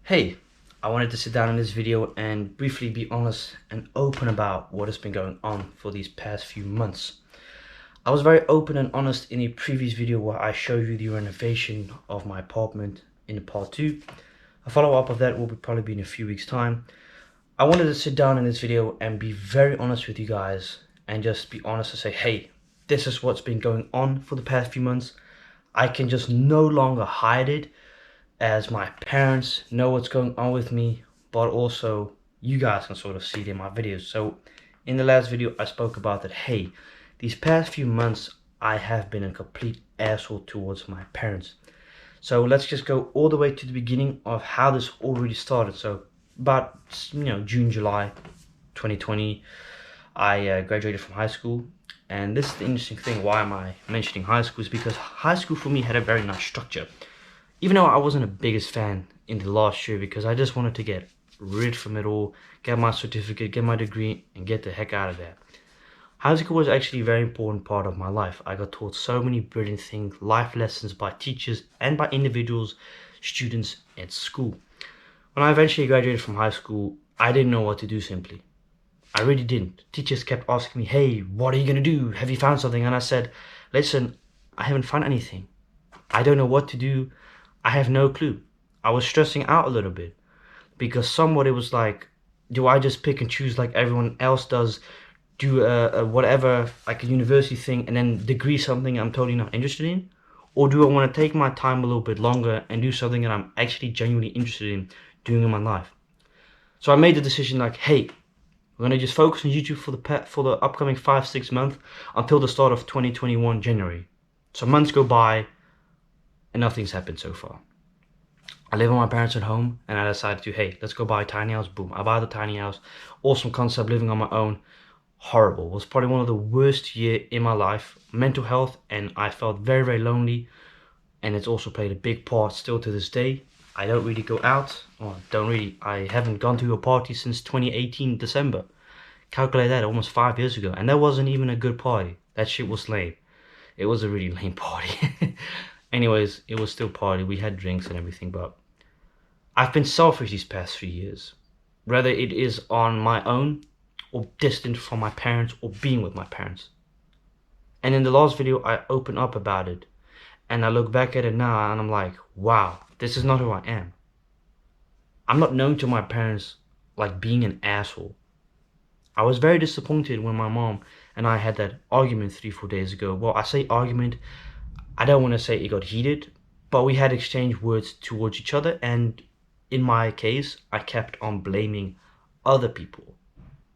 Hey, I wanted to sit down in this video and briefly be honest and open about what has been going on for these past few months. I was very open and honest in a previous video where I showed you the renovation of my apartment in the part 2. A follow-up of that will probably be in a few weeks' time. I wanted to sit down in this video and be very honest with you guys and just be honest and say, hey, this is what's been going on for the past few months. I can just no longer hide it, as my parents know what's going on with me, but also you guys can sort of see it in my videos. So in the last video I spoke about that, hey, these past few months I have been a complete asshole towards my parents. So let's just go all the way to the beginning of how this already started. So about June, July 2020, I graduated from high school. And this is the interesting thing. Why am I mentioning high school? Is because high school for me had a very nice structure. Even though I wasn't the biggest fan in the last year, because I just wanted to get rid from it all, get my certificate, get my degree, and get the heck out of there. High school was actually a very important part of my life. I got taught so many brilliant things, life lessons by teachers and by individuals, students at school. When I eventually graduated from high school, I didn't know what to do simply. I really didn't. Teachers kept asking me, hey, what are you going to do? Have you found something? And I said, listen, I haven't found anything. I don't know what to do. I have no clue. I was stressing out a little bit because somewhat it was like, do I just pick and choose like everyone else does, do whatever, like a university thing, and then degree something I'm totally not interested in? Or do I want to take my time a little bit longer and do something that I'm actually genuinely interested in doing in my life? So I made the decision like, hey, we're going to just focus on YouTube for the upcoming 5-6 months until the start of 2021 January. So months go by and nothing's happened so far. I live with my parents at home and I decided to, hey, let's go buy a tiny house. Boom, I buy the tiny house. Awesome concept, living on my own. Horrible. It was probably one of the worst years in my life. Mental health, and I felt very, very lonely. And it's also played a big part still to this day. I don't really go out. I haven't gone to a party since 2018 December. Calculate that, almost 5 years ago. And that wasn't even a good party. That shit was lame. It was a really lame party. Anyways, it was still party. We had drinks and everything, but I've been selfish these past 3 years. Whether it is on my own, or distant from my parents, or being with my parents. And in the last video, I opened up about it. And I look back at it now and I'm like, wow, this is not who I am. I'm not known to my parents like being an asshole. I was very disappointed when my mom and I had that argument 3-4 days ago. Well, I say argument, I don't want to say it got heated, but we had exchanged words towards each other, and in my case, I kept on blaming other people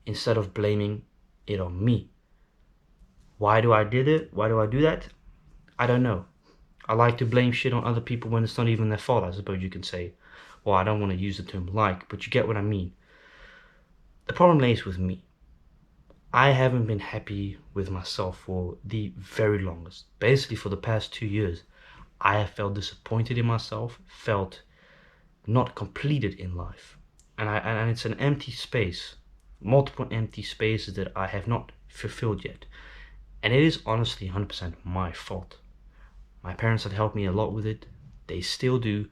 instead of blaming it on me. Why do I do that? I don't know. I like to blame shit on other people when it's not even their fault, I suppose you can say. Well, I don't want to use the term like, but you get what I mean. The problem lays with me. I haven't been happy with myself for the very longest. Basically for the past 2 years, I have felt disappointed in myself, felt not completed in life. And it's an empty space, multiple empty spaces that I have not fulfilled yet. And it is honestly 100% my fault. My parents had helped me a lot with it. They still do.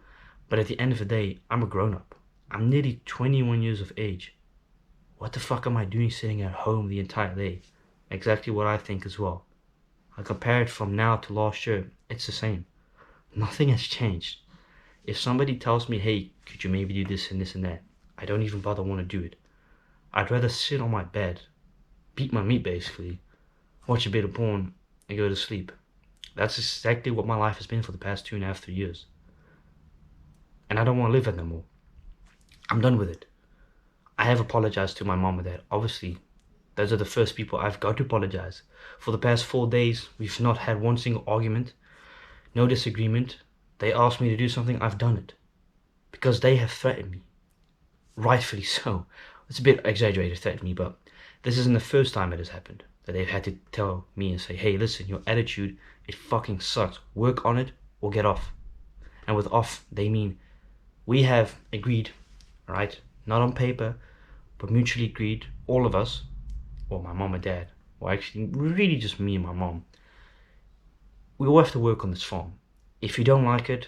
But at the end of the day, I'm a grown-up. I'm nearly 21 years of age. What the fuck am I doing sitting at home the entire day? Exactly what I think as well. I compare it from now to last year, it's the same. Nothing has changed. If somebody tells me, hey, could you maybe do this and this and that, I don't even bother want to do it. I'd rather sit on my bed, beat my meat basically, watch a bit of porn, and go to sleep. That's exactly what my life has been for the past 2.5-3 years. And I don't want to live it no more. I'm done with it. I have apologized to my mom and dad. Obviously, those are the first people I've got to apologize. For the past 4 days, we've not had one single argument, no disagreement. They asked me to do something, I've done it. Because they have threatened me. Rightfully so. It's a bit exaggerated, threatened me, but this isn't the first time it has happened. That they've had to tell me and say, hey, listen, your attitude, it fucking sucks. Work on it or get off. And with off, they mean we have agreed, right? Not on paper, but mutually agreed, all of us, or my mom and dad, or actually really just me and my mom, we all have to work on this farm. If you don't like it,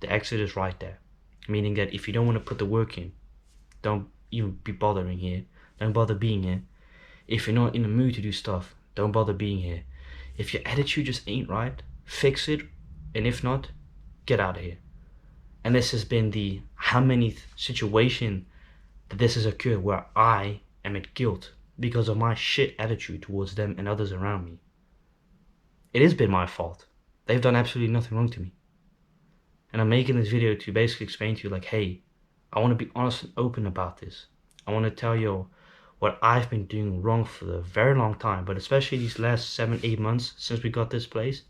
the exit is right there. Meaning that if you don't want to put the work in, don't even be bothering here. Don't bother being here. If you're not in the mood to do stuff, don't bother being here. If your attitude just ain't right, fix it. And if not, get out of here. And this has been the how many situation that this has occurred where I am at guilt because of my shit attitude towards them and others around me. It has been my fault. They've done absolutely nothing wrong to me. And I'm making this video to basically explain to you like, hey, I want to be honest and open about this. I want to tell you what I've been doing wrong for a very long time, but especially these last 7-8 months since we got this place,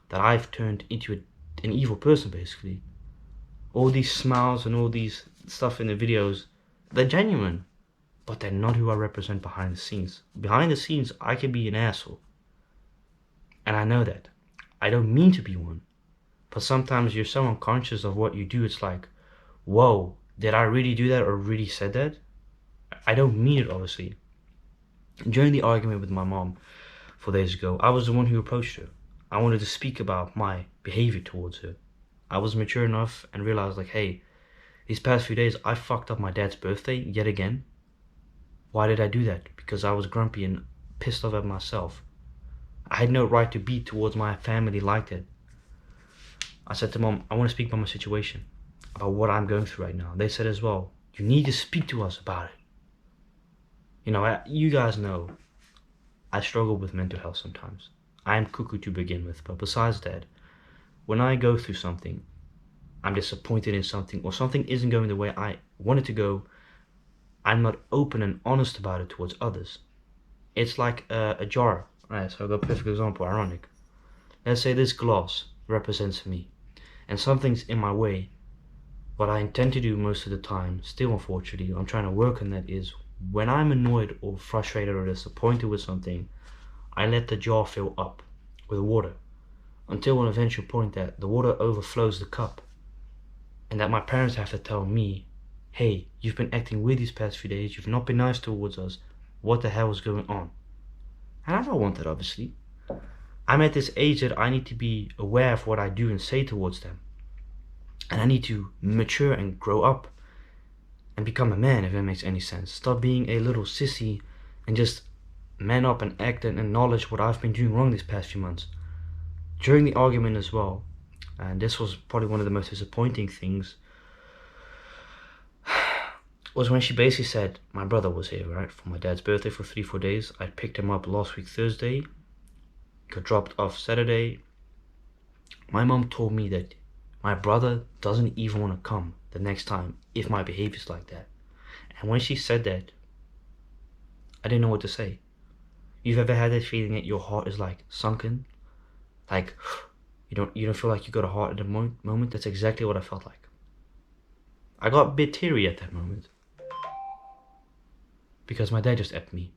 that I've turned into an evil person basically. All these smiles and all these stuff in the videos, they're genuine, but they're not who I represent behind the scenes. Behind the scenes, I can be an asshole. And I know that. I don't mean to be one. But sometimes you're so unconscious of what you do, it's like, whoa, did I really do that or really said that? I don't mean it, obviously. During the argument with my mom 4 days ago, I was the one who approached her. I wanted to speak about my behavior towards her. I was mature enough and realized like, hey, these past few days I fucked up my dad's birthday yet again. Why did I do that? Because I was grumpy and pissed off at myself. I had no right to be towards my family like that. I said to Mom, I want to speak about my situation, about what I'm going through right now. They said as well, you need to speak to us about it. You know, you guys know I struggle with mental health sometimes. I am cuckoo to begin with, but besides that, when I go through something, I'm disappointed in something, or something isn't going the way I want it to go, I'm not open and honest about it towards others. It's like a jar. Right, so I've got a perfect example, ironic. Let's say this glass represents me, and something's in my way. What I intend to do most of the time, still unfortunately, I'm trying to work on that, is when I'm annoyed or frustrated or disappointed with something, I let the jar fill up with water until an eventual point that the water overflows the cup, and that my parents have to tell me, hey, you've been acting weird these past few days, you've not been nice towards us, what the hell is going on? And I don't want that, obviously. I'm at this age that I need to be aware of what I do and say towards them. And I need to mature and grow up and become a man, if that makes any sense. Stop being a little sissy and just man up and act and acknowledge what I've been doing wrong these past few months. During the argument as well, and this was probably one of the most disappointing things, was when she basically said, my brother was here, right, for my dad's birthday for 3-4 days. I picked him up last week Thursday, got dropped off Saturday. My mom told me that my brother doesn't even want to come the next time if my behavior's like that. And when she said that, I didn't know what to say. You've ever had that feeling that your heart is like sunken? Like you don't feel like you got a heart at the moment? That's exactly what I felt like. I got a bit teary at that moment. Because my dad just effed me.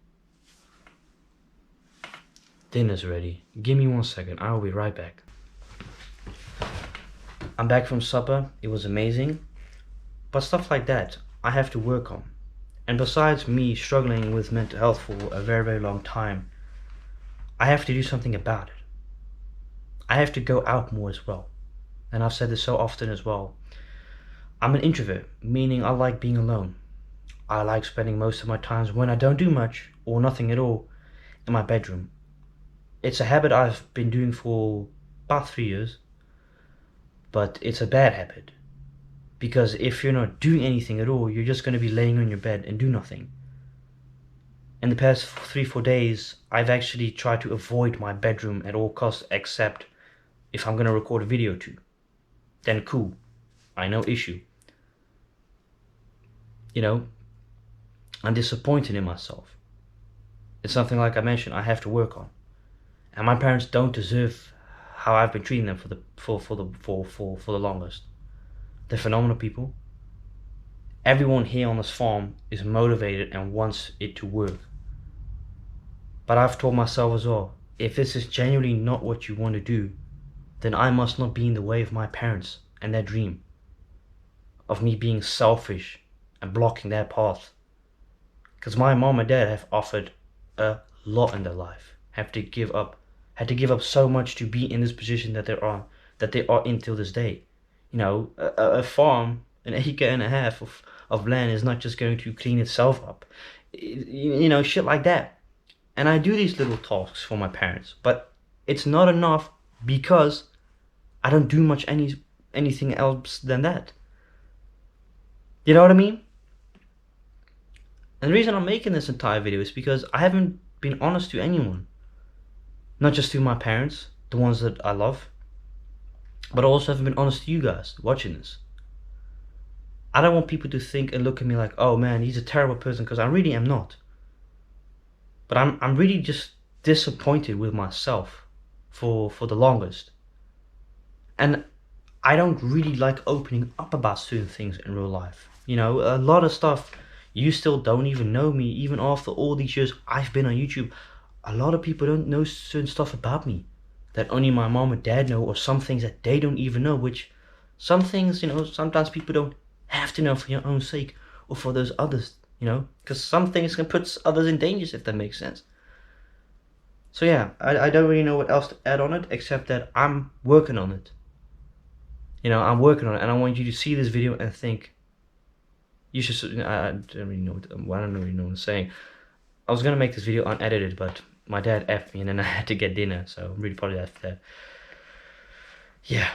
Dinner's ready. Give me 1 second, I will be right back. I'm back from supper, it was amazing. But stuff like that, I have to work on. And besides me struggling with mental health for a very, very long time, I have to do something about it. I have to go out more as well. And I've said this so often as well. I'm an introvert, meaning I like being alone. I like spending most of my times when I don't do much or nothing at all in my bedroom. It's a habit I've been doing for about 3 years, but it's a bad habit. Because if you're not doing anything at all, you're just going to be laying on your bed and do nothing. In the past 3-4 days, I've actually tried to avoid my bedroom at all costs, except if I'm going to record a video too. Then cool, no issue. You know, I'm disappointed in myself. It's something, like I mentioned, I have to work on. And my parents don't deserve how I've been treating them for the longest. They're phenomenal people. Everyone here on this farm is motivated and wants it to work. But I've told myself as well, if this is genuinely not what you want to do, then I must not be in the way of my parents and their dream. Of me being selfish and blocking their path. Because my mom and dad have offered a lot in their life. Had to give up so much to be in this position that they are in till this day. You know, a farm an acre and a half of land is not just going to clean itself up. You know, shit like that. And I do these little talks for my parents, but it's not enough because I don't do much anything else than that. You know what I mean? And the reason I'm making this entire video is because I haven't been honest to anyone. Not just to my parents, the ones that I love, but I also haven't been honest to you guys watching this. I don't want people to think and look at me like, oh man, he's a terrible person, because I really am not. But I'm really just disappointed with myself for the longest. And I don't really like opening up about certain things in real life. You know, a lot of stuff, you still don't even know me, even after all these years I've been on YouTube. A lot of people don't know certain stuff about me that only my mom and dad know, or some things that they don't even know, which some things, you know, sometimes people don't have to know for your own sake or for those others, you know, because some things can put others in danger, if that makes sense. So yeah, I don't really know what else to add on it, except that I'm working on it. You know, I'm working on it, and I want you to see this video and think, you should, I don't really know what I'm saying. I was going to make this video unedited, but my dad effed me and then I had to get dinner, so I'm really apologize for that. Yeah.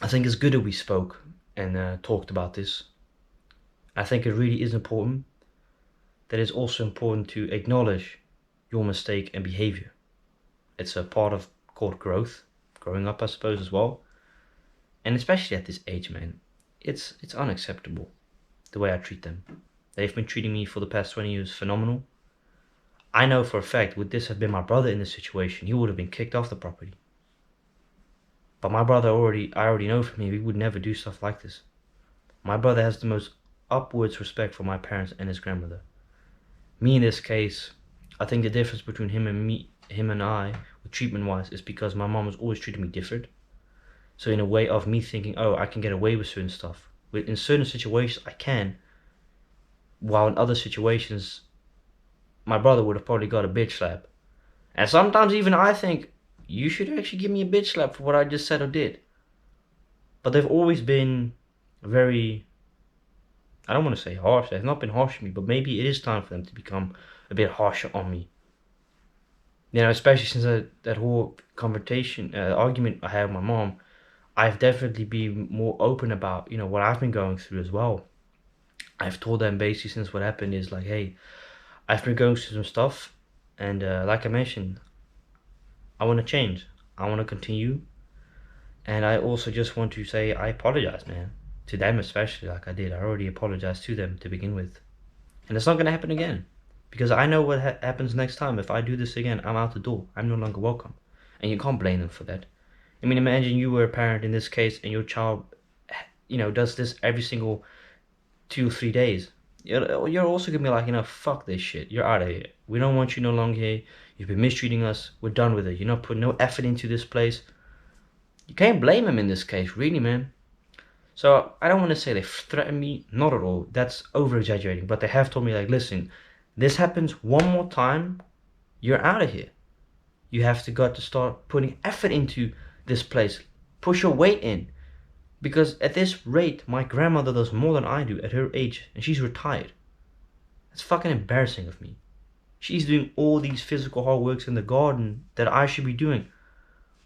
I think it's good that we spoke and talked about this. I think it really is important. That it's also important to acknowledge your mistake and behavior. It's a part of called growth, growing up I suppose as well. And especially at this age, man, it's unacceptable the way I treat them. They've been treating me for the past 20 years phenomenal. I know for a fact, would this have been my brother in this situation, he would have been kicked off the property. But my brother I already know from him, he would never do stuff like this. My brother has the most upwards respect for my parents and his grandmother. Me in this case, I think the difference between him and I, treatment wise, is because my mom was always treating me different. So in a way of me thinking, oh, I can get away with certain stuff. In certain situations I can, while in other situations my brother would have probably got a bitch slap. And sometimes even I think, you should actually give me a bitch slap for what I just said or did. But they've always been very, I don't want to say harsh, they've not been harsh on me, but maybe it is time for them to become a bit harsher on me. You know, especially since that whole confrontation, argument I had with my mom, I've definitely been more open about, you know, what I've been going through as well. I've told them basically since what happened is like, hey, I've been going through some stuff, and like I mentioned, I want to change. I want to continue. And I also just want to say I apologize, man. To them especially, like I did. I already apologized to them to begin with. And it's not going to happen again. Because I know what happens next time. If I do this again, I'm out the door. I'm no longer welcome. And you can't blame them for that. I mean, imagine you were a parent in this case and your child, you know, does this every single 2 or 3 days. You're also going to be like, you know, fuck this shit. You're out of here. We don't want you no longer here. You've been mistreating us. We're done with it. You're not putting no effort into this place. You can't blame him in this case, really, man. So I don't want to say they threatened me. Not at all. That's over-exaggerating. But they have told me, like, listen, this happens one more time, you're out of here. You have to start putting effort into this place. Push your weight in. Because at this rate, my grandmother does more than I do at her age, and she's retired. That's fucking embarrassing of me. She's doing all these physical hard works in the garden that I should be doing.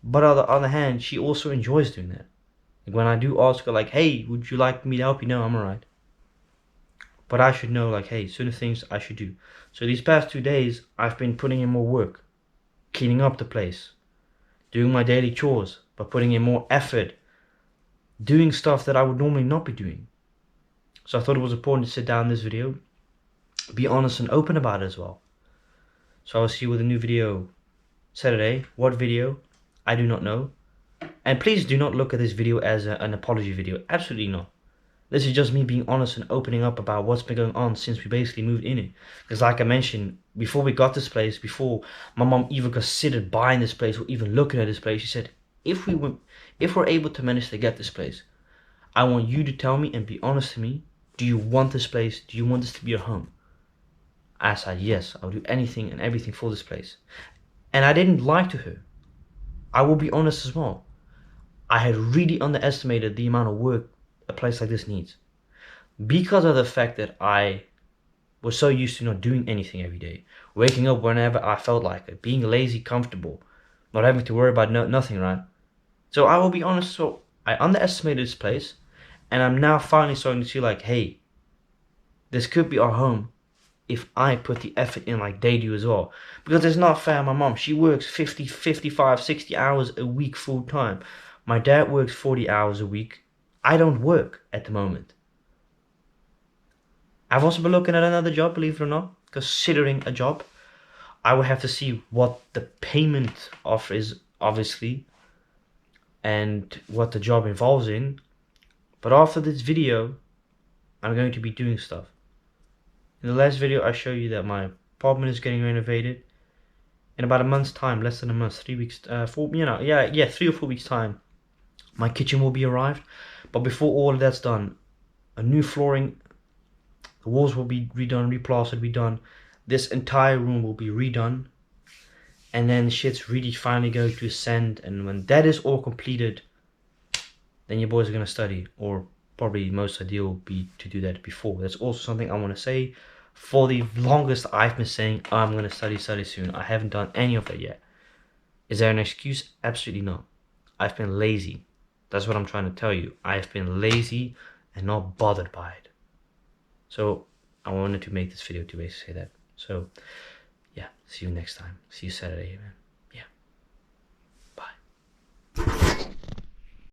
But on the other hand, she also enjoys doing that. Like when I do ask her, like, hey, would you like me to help you? No, I'm alright. But I should know, like, hey, certain things I should do. So these past 2 days, I've been putting in more work. Cleaning up the place. Doing my daily chores. But putting in more effort. Doing stuff that I would normally not be doing. So I thought it was important to sit down in this video. Be honest and open about it as well. So I'll see you with a new video Saturday. What video? I do not know. And please do not look at this video as an apology video. Absolutely not. This is just me being honest and opening up about what's been going on since we basically moved in it. Because like I mentioned, before we got this place, before my mom even considered buying this place or even looking at this place, she said, if we're able to manage to get this place, I want you to tell me and be honest to me, do you want this place? Do you want this to be your home? I said, yes, I'll do anything and everything for this place. And I didn't lie to her. I will be honest as well. I had really underestimated the amount of work a place like this needs. Because of the fact that I was so used to not doing anything every day, waking up whenever I felt like it, being lazy, comfortable, not having to worry about nothing, right? So I will be honest, so I underestimated this place, and I'm now finally starting to see like, hey, this could be our home if I put the effort in like they do as well. Because it's not fair. My mom, she works 50, 55, 60 hours a week full time. My dad works 40 hours a week. I don't work at the moment. I've also been looking at another job, believe it or not, considering a job. I will have to see what the payment offer is, obviously, and what the job involves in. But after this video, I'm going to be doing stuff. In the last video, I showed you that my apartment is getting renovated. In about a month's time, less than a month, 3 weeks, 3 or 4 weeks time, my kitchen will be arrived. But before all of that's done, a new flooring, the walls will be redone, replastered, redone. This entire room will be redone. And then shit's really finally going to ascend. And when that is all completed, then your boys are going to study. Or probably most ideal would be to do that before. That's also something I want to say. For the longest, I've been saying, I'm going to study soon. I haven't done any of that yet. Is there an excuse? Absolutely not. I've been lazy. That's what I'm trying to tell you. I've been lazy and not bothered by it. So I wanted to make this video to basically say that. So yeah, see you next time. See you Saturday, man.